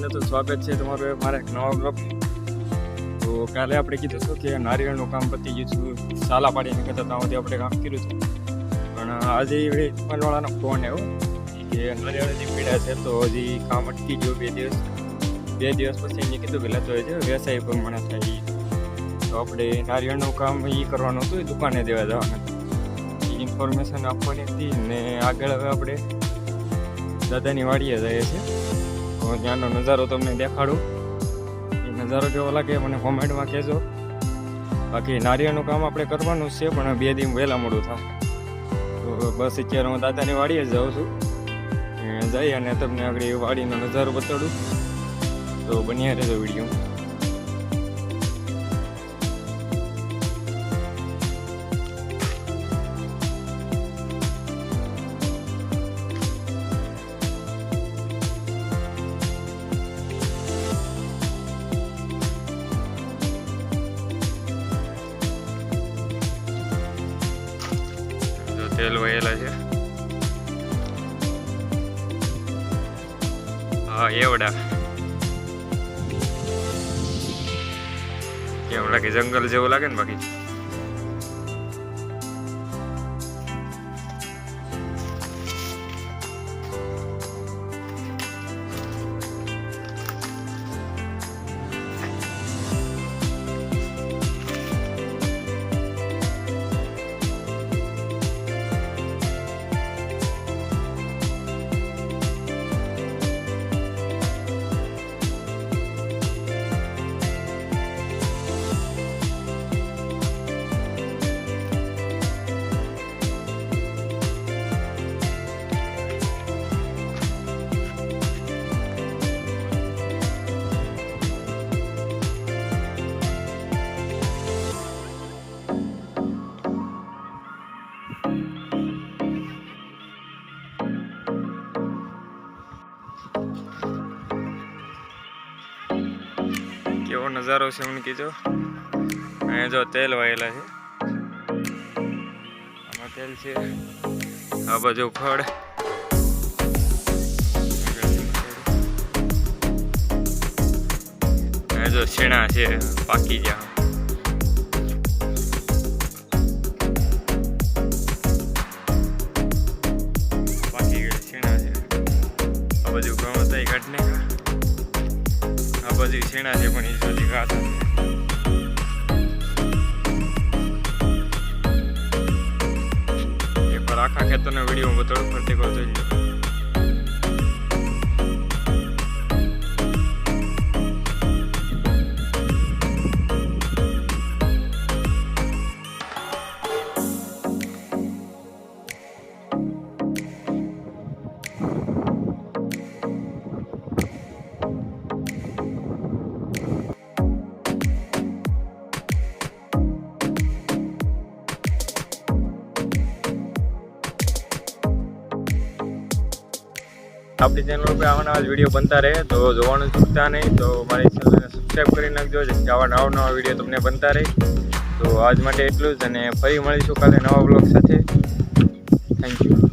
બધાને તો સ્વાગત છે તમારું મારા એક નવા બ્લોગ. તો કાલે આપણે કીધું હતું કે નારિયેળનું કામ પતી ગયું હતું, સાલા પાડીને કહેતા ત્યાં સુધી આપણે કામ કર્યું હતું. પણ આજે માલવાળાનો ફોન આવ્યો કે નારિયેળ હજી પીડા છે તો હજી કામ અટકી ગયું 2 દિવસ. 2 દિવસ પછી એને કીધું પહેલાં તો છે વ્યવસાય પ્રમાણે થાય તો આપણે નારિયેળનું કામ એ કરવાનું હતું, એ દુકાને દેવા જવાનું એ ઇન્ફોર્મેશન આપવાની હતી. ને આગળ હવે આપણે દાદાની વાડીએ જઈએ છીએ તો ત્યાંનો નજારો તમને દેખાડું. એ નજારો કેવો લાગે મને કોમેન્ટમાં કહેજો. બાકી નારિયેળનું કામ આપણે કરવાનું જ છે પણ 2 દિન વહેલા મોડું થાય. તો બસ અત્યારે હું દાદાની વાડીએ જ જાઉં છું, જઈ અને તમને આગળ એ વાડીનો નજારો બતાડું. તો બન્યા રહેજો વિડીયો. તેલ વહેલા છે. હા એવડા કેમ લાગે? જંગલ જેવું લાગે ને. બાકી કેવો નજારો છે મને કીધો. અહીંયા જો તેલ વાયેલા છે, આમાં તેલ છે, આ બાજુ ખડ, અહીંયા જો શેણા છે પાકી ગયા, પાકી ગયા શેણા છે. આ બાજુ ઘઉં હતા એ કાઢી નાખ્યા, આ બાજુ શેણા છે પણ એ સુધી ઘાસ એકવાર આખા ખેતરનો વિડીયો બતાડું, ફરતી વાર જોઈ લો. આપણી ચેનલ પર આવા નવા વિડીયો બનતા રહે તો જોવાનું ચૂકતા નહીં. તો મારી ચેનલને સબસ્ક્રાઈબ કરી નાખજો જેથી આવા નવા વિડીયો તમને બનતા રહે. તો આજ માટે એટલું જ, અને ફરી મળીશું કાલે નવા બ્લોગ સાથે. Thank you.